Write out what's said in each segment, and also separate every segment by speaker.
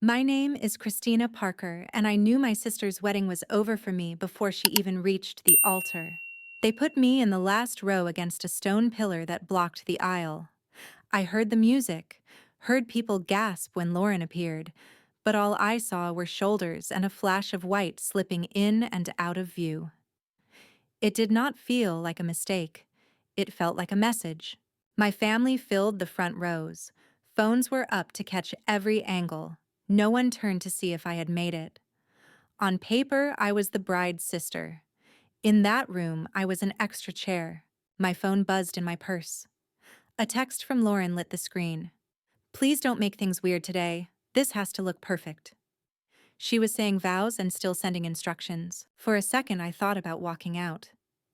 Speaker 1: My name is Christina Parker, and I knew my sister's wedding was over for me before she even reached the altar. They put me in the last row against a stone pillar that blocked the aisle. I heard the music, heard people gasp when Lauren appeared, but all I saw were shoulders and a flash of white slipping in and out of view. It did not feel like a mistake. It felt like a message. My family filled the front rows. Phones were up to catch every angle. No one turned to see if I had made it. On paper, I was the bride's sister. In that room, I was an extra chair. My phone buzzed in my purse. A text from Lauren lit the screen. "Please don't make things weird today. This has to look perfect." She was saying vows and still sending instructions. For a second, I thought about walking out.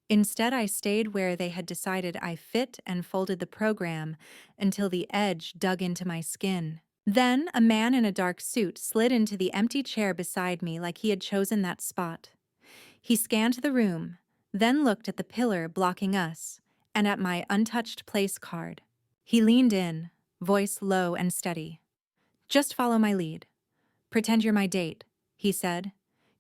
Speaker 1: Instead, I stayed where they had decided I fit and folded the program until the edge dug into my skin. Then, a man in a dark suit slid into the empty chair beside me like he had chosen that spot. He scanned the room, then looked at the pillar blocking us, and at my untouched place card. He leaned in, voice low and steady. "Just follow my lead. Pretend you're my date," he said.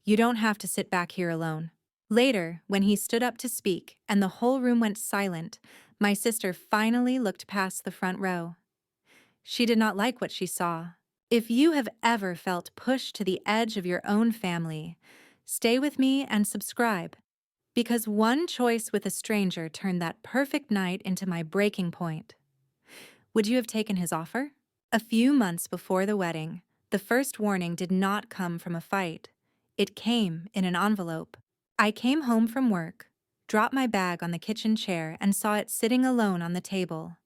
Speaker 1: "You don't have to sit back here alone." Later, when he stood up to speak and the whole room went silent, my sister finally looked past the front row. She did not like what she saw. If you have ever felt pushed to the edge of your own family, stay with me and subscribe, because one choice with a stranger turned that perfect night into my breaking point. Would you have taken his offer? A few months before the wedding, the first warning did not come from a fight. It came in an envelope. I came home from work, dropped my bag on the kitchen chair, and saw it sitting alone on the table.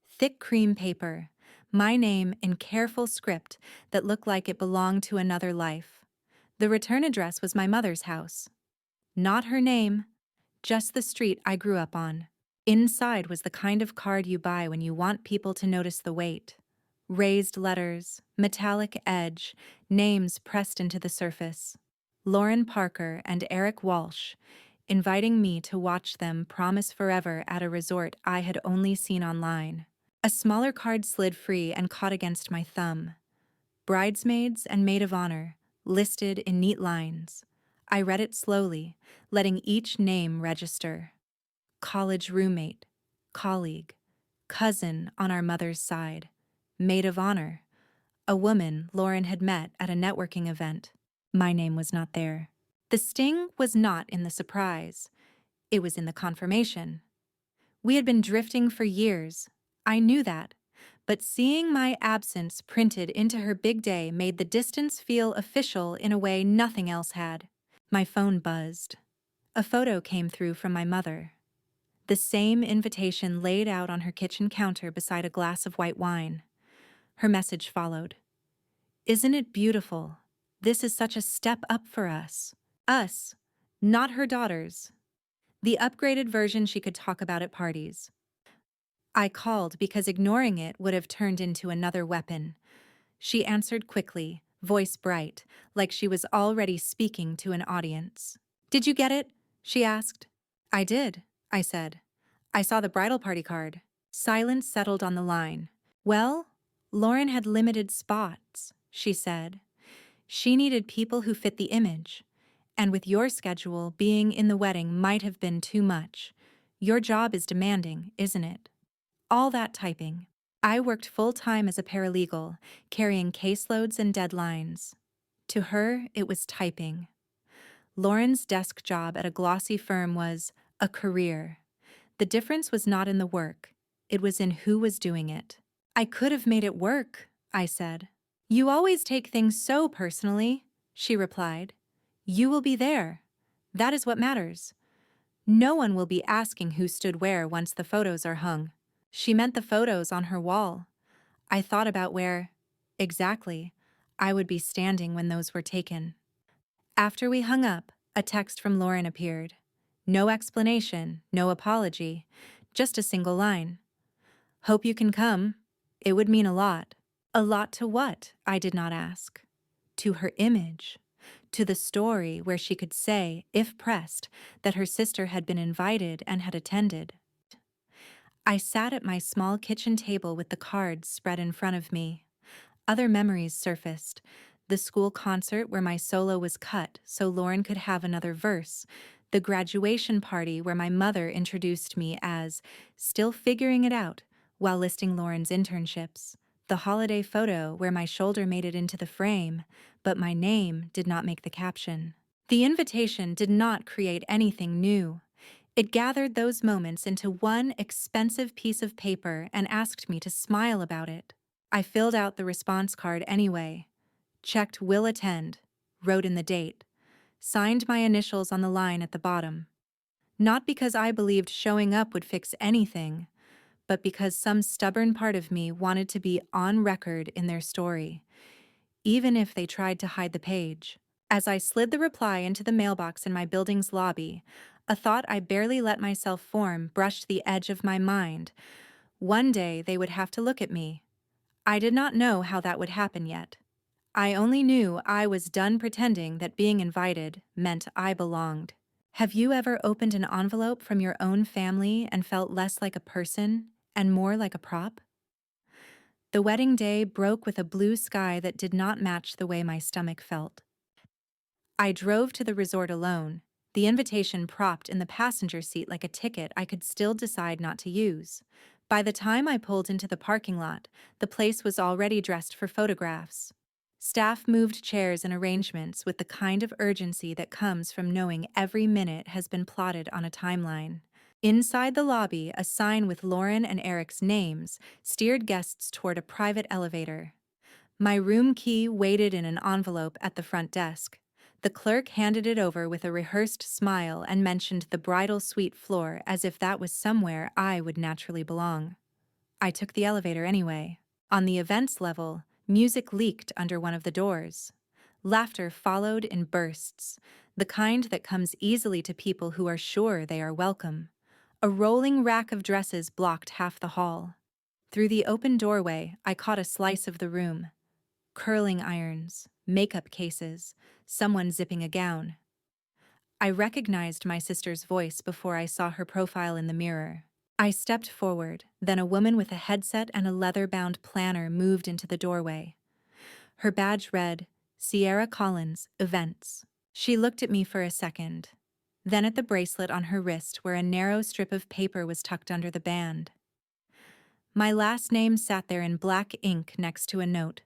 Speaker 1: Thick cream paper, my name in careful script that looked like it belonged to another life. The return address was my mother's house. Not her name, just the street I grew up on. Inside was the kind of card you buy when you want people to notice the weight. Raised letters, metallic edge, names pressed into the surface. Lauren Parker and Eric Walsh, inviting me to watch them promise forever at a resort I had only seen online. A smaller card slid free and caught against my thumb. Bridesmaids and maid of honor, listed in neat lines. I read it slowly, letting each name register. College roommate, colleague, cousin on our mother's side, maid of honor, a woman Lauren had met at a networking event. My name was not there. The sting was not in the surprise. It was in the confirmation. We had been drifting for years. I knew that. But seeing my absence printed into her big day made the distance feel official in a way nothing else had. My phone buzzed. A photo came through from my mother. The same invitation laid out on her kitchen counter beside a glass of white wine. Her message followed. "Isn't it beautiful? This is such a step up for us. Us, not her daughters." The upgraded version she could talk about at parties. I called because ignoring it would have turned into another weapon. She answered quickly, voice bright, like she was already speaking to an audience. "Did you get it?" she asked. "I did," I said. "I saw the bridal party card." Silence settled on the line. "Well, Lauren had limited spots," she said. "She needed people who fit the image. And with your schedule, being in the wedding might have been too much. Your job is demanding, isn't it?" All that typing. I worked full-time as a paralegal, carrying caseloads and deadlines. To her, it was typing. Lauren's desk job at a glossy firm was a career. The difference was not in the work. It was in who was doing it. "I could have made it work," I said. "You always take things so personally," she replied. "You will be there. That is what matters. No one will be asking who stood where once the photos are hung." She meant the photos on her wall. I thought about where, exactly, I would be standing when those were taken. After we hung up, a text from Lauren appeared. No explanation, no apology, just a single line. "Hope you can come. It would mean a lot." A lot to what? I did not ask. To her image. To the story where she could say, if pressed, that her sister had been invited and had attended. I sat at my small kitchen table with the cards spread in front of me. Other memories surfaced. the school concert where my solo was cut so Lauren could have another verse, the graduation party where my mother introduced me as still figuring it out while listing Lauren's internships, the holiday photo where my shoulder made it into the frame, but my name did not make the caption. The invitation did not create anything new. It gathered those moments into one expensive piece of paper and asked me to smile about it. I filled out the response card anyway, checked will attend, wrote in the date, signed my initials on the line at the bottom. Not because I believed showing up would fix anything, but because some stubborn part of me wanted to be on record in their story, even if they tried to hide the page. As I slid the reply into the mailbox in my building's lobby, a thought I barely let myself form brushed the edge of my mind. One day they would have to look at me. I did not know how that would happen yet. I only knew I was done pretending that being invited meant I belonged. Have you ever opened an envelope from your own family and felt less like a person and more like a prop? The wedding day broke with a blue sky that did not match the way my stomach felt. I drove to the resort alone, the invitation propped in the passenger seat like a ticket I could still decide not to use. By the time I pulled into the parking lot, the place was already dressed for photographs. Staff moved chairs and arrangements with the kind of urgency that comes from knowing every minute has been plotted on a timeline. Inside the lobby, a sign with Lauren and Eric's names steered guests toward a private elevator. My room key waited in an envelope at the front desk. The clerk handed it over with a rehearsed smile and mentioned the bridal suite floor as if that was somewhere I would naturally belong. I took the elevator anyway. On the events level, music leaked under one of the doors. Laughter followed in bursts, the kind that comes easily to people who are sure they are welcome. A rolling rack of dresses blocked half the hall. Through the open doorway, I caught a slice of the room. Curling irons, makeup cases, someone zipping a gown. I recognized my sister's voice before I saw her profile in the mirror. I stepped forward, then a woman with a headset and a leather-bound planner moved into the doorway. Her badge read, Sierra Collins, Events. She looked at me for a second, then at the bracelet on her wrist where a narrow strip of paper was tucked under the band. My last name sat there in black ink next to a note.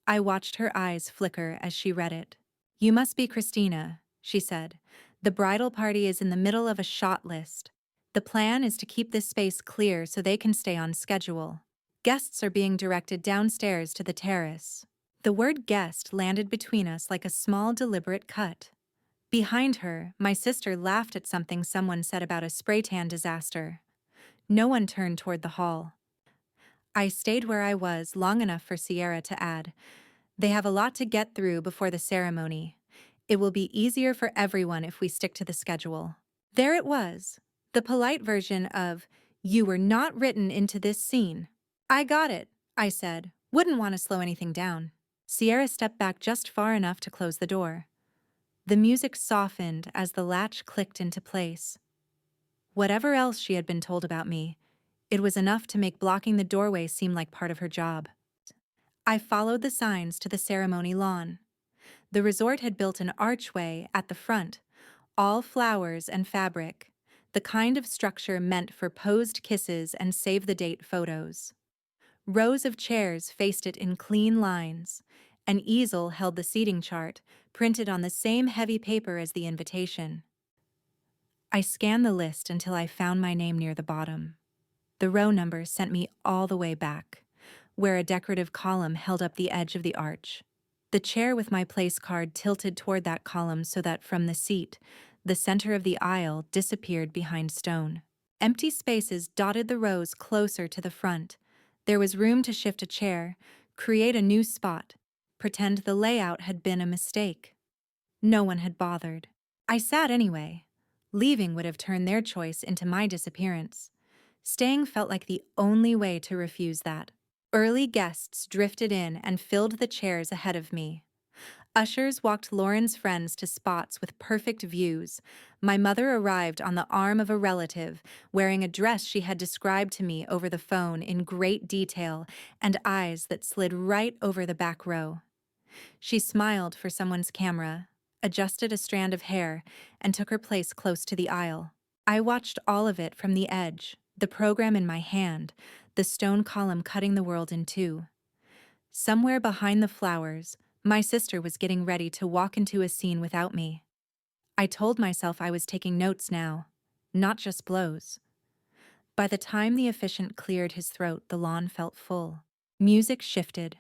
Speaker 1: I watched her eyes flicker as she read it. You must be Christina, she said. The bridal party is in the middle of a shot list. The plan is to keep this space clear so they can stay on schedule. Guests are being directed downstairs to the terrace. The word guest landed between us like a small deliberate cut. Behind her, my sister laughed at something someone said about a spray tan disaster. No one turned toward the hall. I stayed where I was long enough for Sierra to add, they have a lot to get through before the ceremony. It will be easier for everyone if we stick to the schedule. There it was, the polite version of, you were not written into this scene. I got it, I said, wouldn't want to slow anything down. Sierra stepped back just far enough to close the door. The music softened as the latch clicked into place. Whatever else she had been told about me, it was enough to make blocking the doorway seem like part of her job. I followed the signs to the ceremony lawn. The resort had built an archway at the front, all flowers and fabric, the kind of structure meant for posed kisses and save-the-date photos. Rows of chairs faced it in clean lines. An easel held the seating chart, printed on the same heavy paper as the invitation. I scanned the list until I found my name near the bottom. The row number sent me all the way back, where a decorative column held up the edge of the arch. The chair with my place card tilted toward that column so that from the seat, the center of the aisle disappeared behind stone. Empty spaces dotted the rows closer to the front. There was room to shift a chair, create a new spot, pretend the layout had been a mistake. No one had bothered. I sat anyway. Leaving would have turned their choice into my disappearance. Staying felt like the only way to refuse that. Early guests drifted in and filled the chairs ahead of me. Ushers walked Lauren's friends to spots with perfect views. My mother arrived on the arm of a relative, wearing a dress she had described to me over the phone in great detail and eyes that slid right over the back row. She smiled for someone's camera, adjusted a strand of hair, and took her place close to the aisle. I watched all of it from the edge, the program in my hand, the stone column cutting the world in two. Somewhere behind the flowers, my sister was getting ready to walk into a scene without me. I told myself I was taking notes now, not just blows. By the time the officiant cleared his throat, the lawn felt full. Music shifted,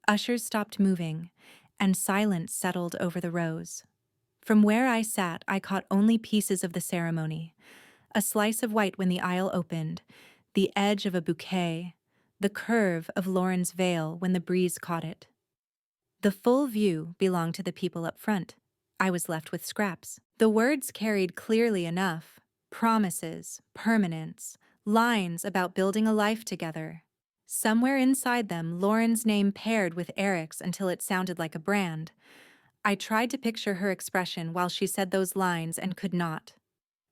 Speaker 1: ushers stopped moving, and silence settled over the rows. From where I sat, I caught only pieces of the ceremony. A slice of white when the aisle opened, the edge of a bouquet, the curve of Lauren's veil when the breeze caught it. The full view belonged to the people up front. I was left with scraps. The words carried clearly enough: promises, permanence, lines about building a life together. Somewhere inside them, Lauren's name paired with Eric's until it sounded like a brand. I tried to picture her expression while she said those lines and could not.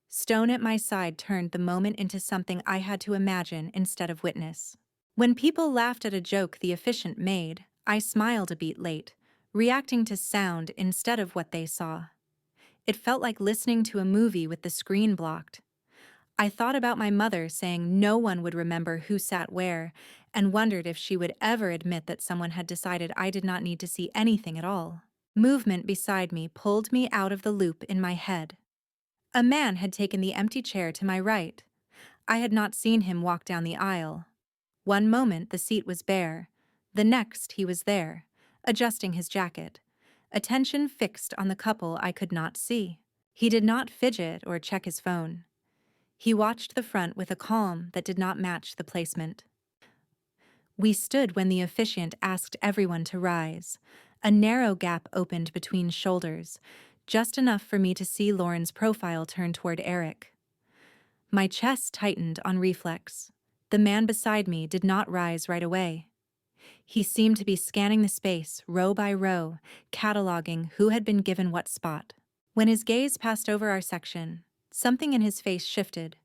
Speaker 1: Stone at my side turned the moment into something I had to imagine instead of witness. When people laughed at a joke the officiant made, I smiled a beat late, reacting to sound instead of what they saw. It felt like listening to a movie with the screen blocked. I thought about my mother saying no one would remember who sat where, and wondered if she would ever admit that someone had decided I did not need to see anything at all. Movement beside me pulled me out of the loop in my head. A man had taken the empty chair to my right. I had not seen him walk down the aisle. One moment the seat was bare, the next he was there, adjusting his jacket, attention fixed on the couple I could not see. He did not fidget or check his phone. He watched the front with a calm that did not match the placement. We stood when the officiant asked everyone to rise. A narrow gap opened between shoulders, just enough for me to see Lauren's profile turn toward Eric. My chest tightened on reflex. The man beside me did not rise right away. He seemed to be scanning the space, row by row, cataloging who had been given what spot. When his gaze passed over our section, something in his face shifted,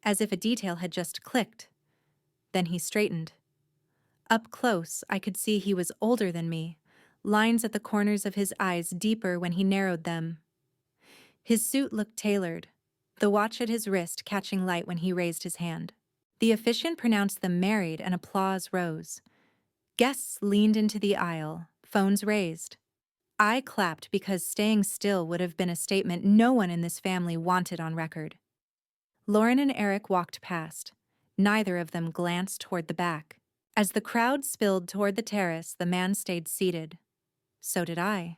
Speaker 1: as if a detail had just clicked. Then he straightened. Up close, I could see he was older than me, lines at the corners of his eyes deeper when he narrowed them. His suit looked tailored, the watch at his wrist catching light when he raised his hand. The officiant pronounced them married and applause rose. Guests leaned into the aisle, phones raised. I clapped because staying still would have been a statement no one in this family wanted on record. Lauren and Eric walked past. Neither of them glanced toward the back. As the crowd spilled toward the terrace, the man stayed seated. So did I.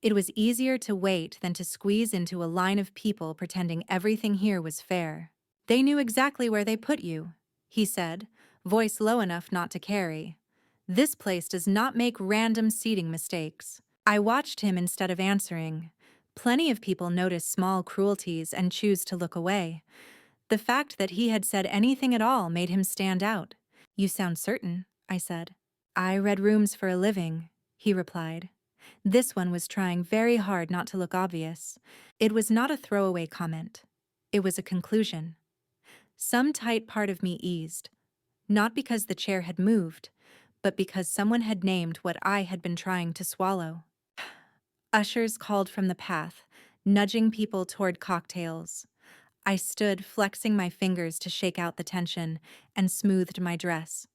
Speaker 1: It was easier to wait than to squeeze into a line of people pretending everything here was fair. They knew exactly where they put you, he said, voice low enough not to carry. This place does not make random seating mistakes. I watched him instead of answering. Plenty of people notice small cruelties and choose to look away. The fact that he had said anything at all made him stand out. You sound certain, I said. I read rooms for a living, he replied. This one was trying very hard not to look obvious. It was not a throwaway comment. It was a conclusion. Some tight part of me eased, not because the chair had moved, but because someone had named what I had been trying to swallow. Ushers called from the path, nudging people toward cocktails. I stood, flexing my fingers to shake out the tension, and smoothed my dress.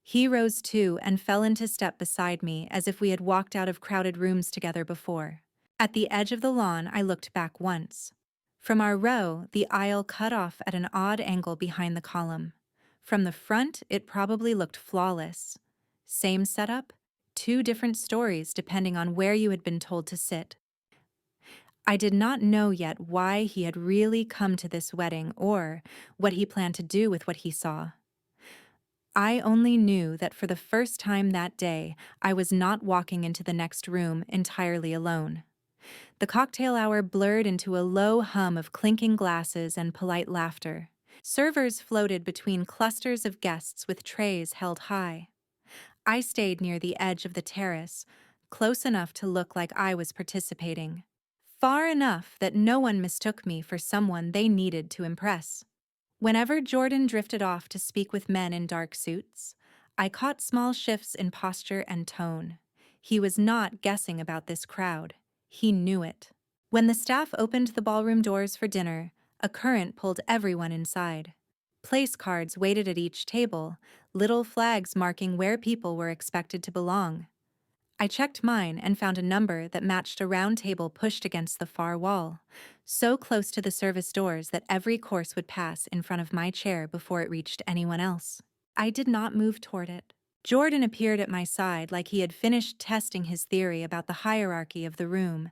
Speaker 1: He rose too and fell into step beside me as if we had walked out of crowded rooms together before. At the edge of the lawn, I looked back once. From our row, the aisle cut off at an odd angle behind the column. From the front, it probably looked flawless. Same setup, two different stories depending on where you had been told to sit. I did not know yet why he had really come to this wedding or what he planned to do with what he saw. I only knew that for the first time that day, I was not walking into the next room entirely alone. The cocktail hour blurred into a low hum of clinking glasses and polite laughter. Servers floated between clusters of guests with trays held high. I stayed near the edge of the terrace, close enough to look like I was participating. Far enough that no one mistook me for someone they needed to impress. Whenever Jordan drifted off to speak with men in dark suits, I caught small shifts in posture and tone. He was not guessing about this crowd. He knew it. When the staff opened the ballroom doors for dinner, a current pulled everyone inside. Place cards waited at each table, little flags marking where people were expected to belong. I checked mine and found a number that matched a round table pushed against the far wall, so close to the service doors that every course would pass in front of my chair before it reached anyone else. I did not move toward it. Jordan appeared at my side like he had finished testing his theory about the hierarchy of the room.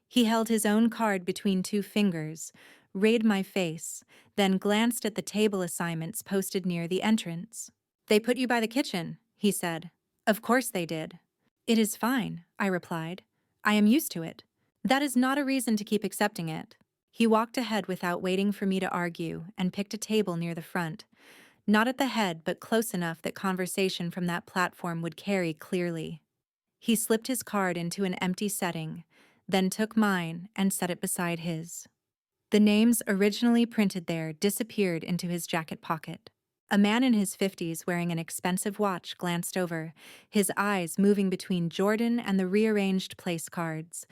Speaker 1: He held his own card between two fingers, read my face, then glanced at the table assignments posted near the entrance. "They put you by the kitchen," he said. "Of course they did." "It is fine," I replied. "I am used to it. That is not a reason to keep accepting it." He walked ahead without waiting for me to argue and picked a table near the front. Not at the head, but close enough that conversation from that platform would carry clearly. He slipped his card into an empty setting, then took mine and set it beside his. The names originally printed there disappeared into his jacket pocket. A man in his 50s wearing an expensive watch glanced over, his eyes moving between Jordan and the rearranged place cards.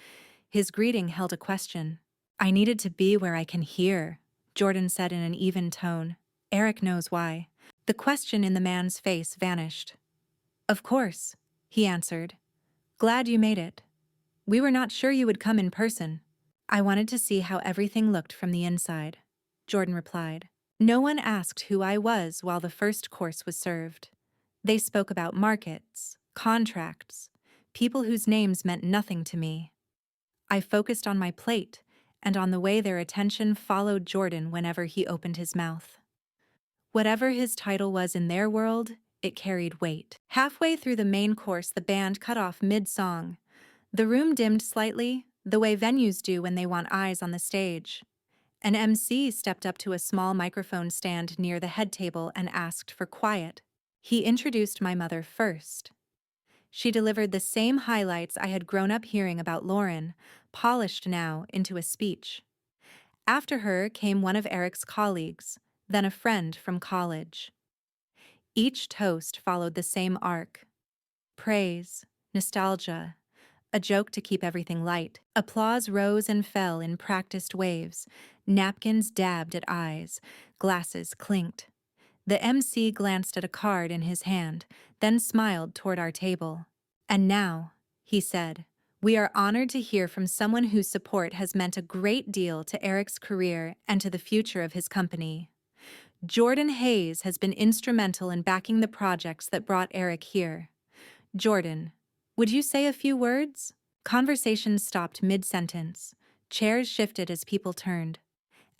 Speaker 1: His greeting held a question. "I needed to be where I can hear," Jordan said in an even tone. "Eric knows why." The question in the man's face vanished. "Of course," he answered. "Glad you made it. We were not sure you would come in person." "I wanted to see how everything looked from the inside," Jordan replied. No one asked who I was while the first course was served. They spoke about markets, contracts, people whose names meant nothing to me. I focused on my plate and on the way their attention followed Jordan whenever he opened his mouth. Whatever his title was in their world, it carried weight. Halfway through the main course, the band cut off mid-song. The room dimmed slightly, the way venues do when they want eyes on the stage. An MC stepped up to a small microphone stand near the head table and asked for quiet. He introduced my mother first. She delivered the same highlights I had grown up hearing about Lauren, polished now into a speech. After her came one of Eric's colleagues, then a friend from college. Each toast followed the same arc. Praise, nostalgia, a joke to keep everything light. Applause rose and fell in practiced waves. Napkins dabbed at eyes. Glasses clinked. The MC glanced at a card in his hand, then smiled toward our table. "And now," he said, "we are honored to hear from someone whose support has meant a great deal to Eric's career and to the future of his company. Jordan Hayes has been instrumental in backing the projects that brought Eric here. Jordan, would you say a few words?" Conversation stopped mid-sentence. Chairs shifted as people turned.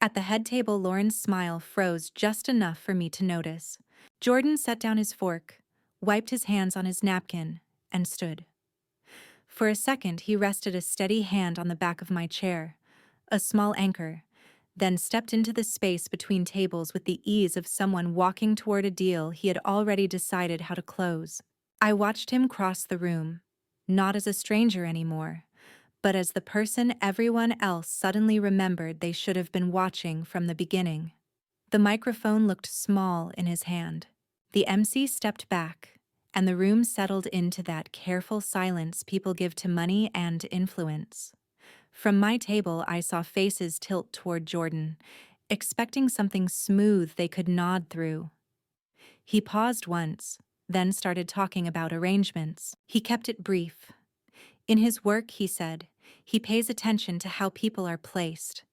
Speaker 1: At the head table, Lauren's smile froze just enough for me to notice. Jordan set down his fork, wiped his hands on his napkin, and stood. For a second, he rested a steady hand on the back of my chair, a small anchor, then stepped into the space between tables with the ease of someone walking toward a deal he had already decided how to close. I watched him cross the room, not as a stranger anymore, but as the person everyone else suddenly remembered they should have been watching from the beginning. The microphone looked small in his hand. The MC stepped back, and the room settled into that careful silence people give to money and influence. From my table, I saw faces tilt toward Jordan, expecting something smooth they could nod through. He paused once, then started talking about arrangements. He kept it brief. In his work, he said, he pays attention to how people are placed,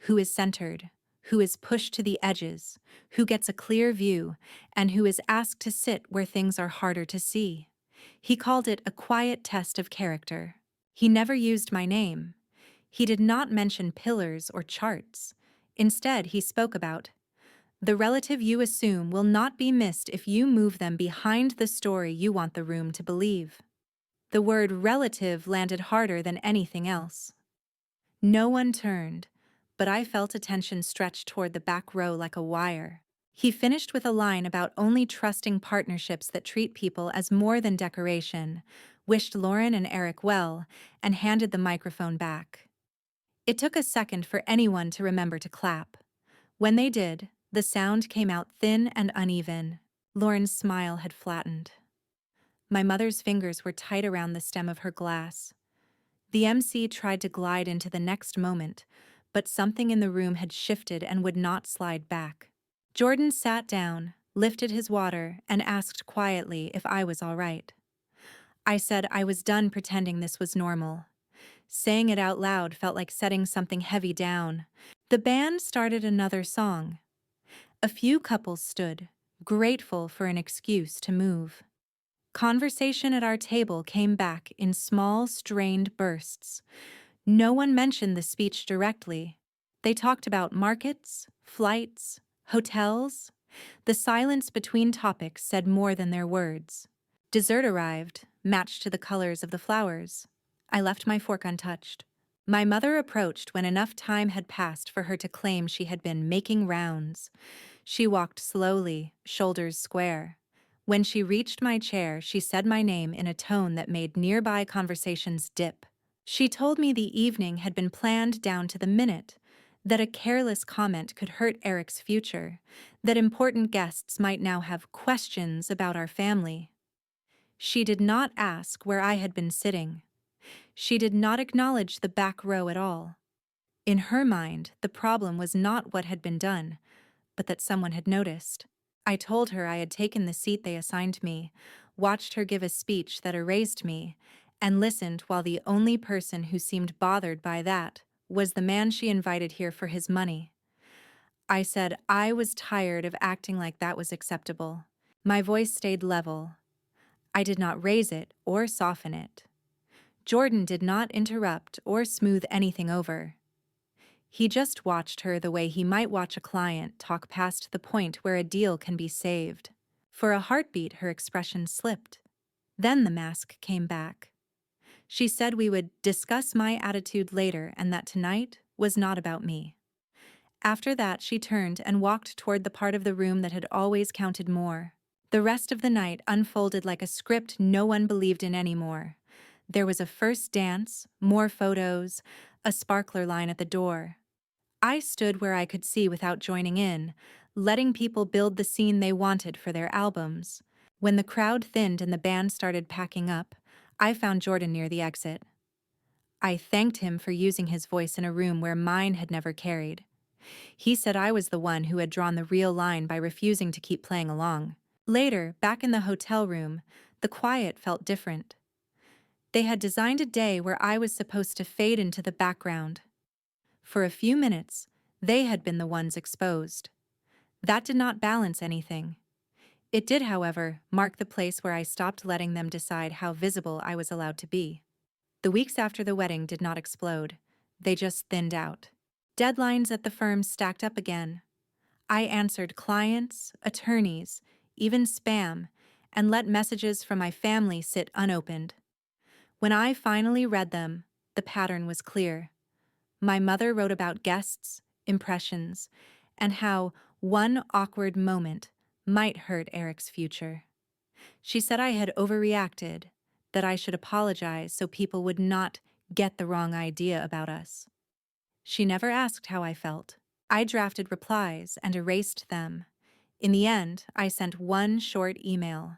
Speaker 1: who is centered, who is pushed to the edges, who gets a clear view, and who is asked to sit where things are harder to see. He called it a quiet test of character. He never used my name. He did not mention pillars or charts. Instead, he spoke about, "The relative you assume will not be missed if you move them behind the story you want the room to believe." The word relative landed harder than anything else. No one turned, but I felt attention stretch toward the back row like a wire. He finished with a line about only trusting partnerships that treat people as more than decoration, wished Lauren and Eric well, and handed the microphone back. It took a second for anyone to remember to clap. When they did, the sound came out thin and uneven. Lauren's smile had flattened. My mother's fingers were tight around the stem of her glass. The MC tried to glide into the next moment, but something in the room had shifted and would not slide back. Jordan sat down, lifted his water, and asked quietly if I was all right. I said I was done pretending this was normal. Saying it out loud felt like setting something heavy down. The band started another song. A few couples stood, grateful for an excuse to move. Conversation at our table came back in small, strained bursts. No one mentioned the speech directly. They talked about markets, flights, hotels. The silence between topics said more than their words. Dessert arrived, matched to the colors of the flowers. I left my fork untouched. My mother approached when enough time had passed for her to claim she had been making rounds. She walked slowly, shoulders square. When she reached my chair, she said my name in a tone that made nearby conversations dip. She told me the evening had been planned down to the minute, that a careless comment could hurt Eric's future, that important guests might now have questions about our family. She did not ask where I had been sitting. She did not acknowledge the back row at all. In her mind, the problem was not what had been done, but that someone had noticed. I told her I had taken the seat they assigned me, watched her give a speech that erased me, and listened while the only person who seemed bothered by that was the man she invited here for his money. I said I was tired of acting like that was acceptable. My voice stayed level. I did not raise it or soften it. Jordan did not interrupt or smooth anything over. He just watched her the way he might watch a client talk past the point where a deal can be saved. For a heartbeat, her expression slipped. Then the mask came back. She said we would discuss my attitude later and that tonight was not about me. After that, she turned and walked toward the part of the room that had always counted more. The rest of the night unfolded like a script no one believed in anymore. There was a first dance, more photos, a sparkler line at the door. I stood where I could see without joining in, letting people build the scene they wanted for their albums. When the crowd thinned and the band started packing up, I found Jordan near the exit. I thanked him for using his voice in a room where mine had never carried. He said I was the one who had drawn the real line by refusing to keep playing along. Later, back in the hotel room, the quiet felt different. They had designed a day where I was supposed to fade into the background. For a few minutes, they had been the ones exposed. That did not balance anything. It did, however, mark the place where I stopped letting them decide how visible I was allowed to be. The weeks after the wedding did not explode. They just thinned out. Deadlines at the firm stacked up again. I answered clients, attorneys, even spam, and let messages from my family sit unopened. When I finally read them, the pattern was clear. My mother wrote about guests, impressions, and how one awkward moment might hurt Eric's future. She said I had overreacted, that I should apologize so people would not get the wrong idea about us. She never asked how I felt. I drafted replies and erased them. In the end, I sent one short email.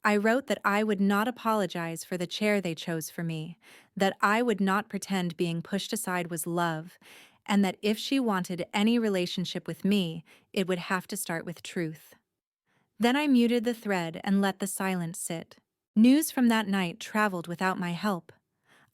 Speaker 1: I wrote that I would not apologize for the chair they chose for me, that I would not pretend being pushed aside was love, and that if she wanted any relationship with me, it would have to start with truth. Then I muted the thread and let the silence sit. News from that night traveled without my help.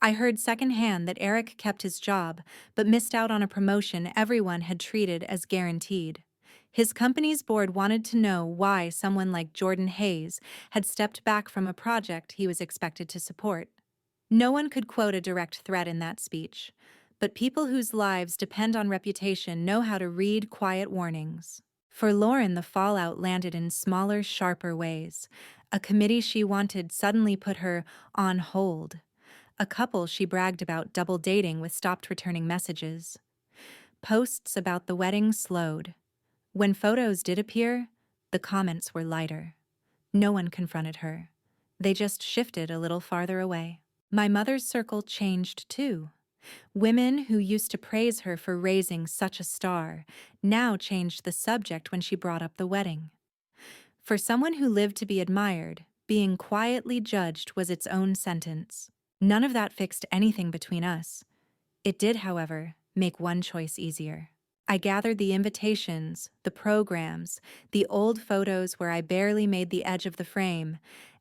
Speaker 1: I heard secondhand that Eric kept his job, but missed out on a promotion everyone had treated as guaranteed. His company's board wanted to know why someone like Jordan Hayes had stepped back from a project he was expected to support. No one could quote a direct threat in that speech, but people whose lives depend on reputation know how to read quiet warnings. For Lauren, the fallout landed in smaller, sharper ways. A committee she wanted suddenly put her on hold. A couple she bragged about double dating with stopped returning messages. Posts about the wedding slowed. When photos did appear, the comments were lighter. No one confronted her. They just shifted a little farther away. My mother's circle changed too. Women who used to praise her for raising such a star now changed the subject when she brought up the wedding. For someone who lived to be admired, Being quietly judged was its own sentence. None of that fixed anything between us. It did, however, make one choice easier. I gathered the invitations, the programs, the old photos where I barely made the edge of the frame,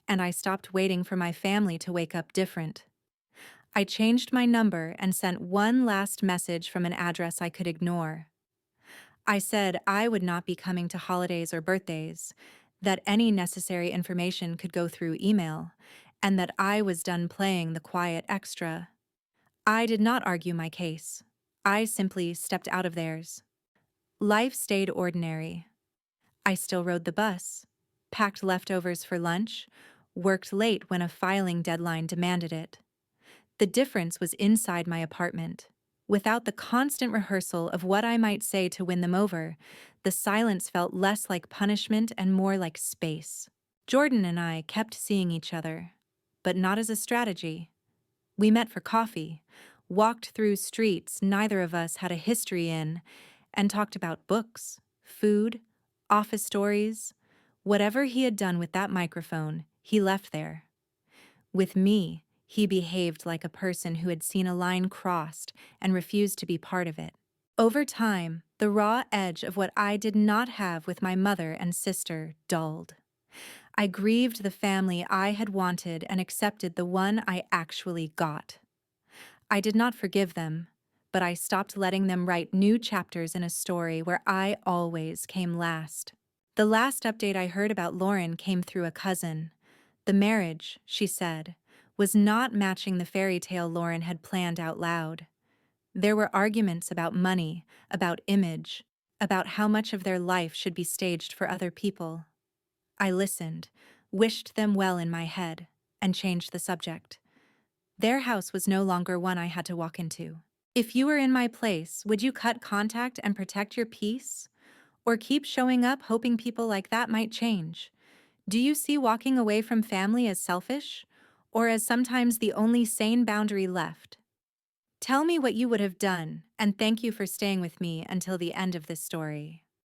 Speaker 1: and I stopped waiting for my family to wake up different. I changed my number and sent one last message from an address I could ignore. I said I would not be coming to holidays or birthdays, that any necessary information could go through email, and that I was done playing the quiet extra. I did not argue my case. I simply stepped out of theirs. Life stayed ordinary. I still rode the bus, packed leftovers for lunch, worked late when a filing deadline demanded it. The difference was inside my apartment. Without the constant rehearsal of what I might say to win them over, the silence felt less like punishment and more like space. Jordan and I kept seeing each other, but not as a strategy. We met for coffee, walked through streets neither of us had a history in, and talked about books, food, office stories. Whatever he had done with that microphone, he left there. With me, he behaved like a person who had seen a line crossed and refused to be part of it. Over time, the raw edge of what I did not have with my mother and sister dulled. I grieved the family I had wanted and accepted the one I actually got. I did not forgive them, but I stopped letting them write new chapters in a story where I always came last. The last update I heard about Lauren came through a cousin. The marriage, she said, was not matching the fairy tale Lauren had planned out loud. There were arguments about money, about image, about how much of their life should be staged for other people. I listened, wished them well in my head, and changed the subject. Their house was no longer one I had to walk into. If you were in my place, would you cut contact and protect your peace? Or keep showing up hoping people like that might change? Do you see walking away from family as selfish, or as sometimes the only sane boundary left? Tell me what you would have done, and thank you for staying with me until the end of this story.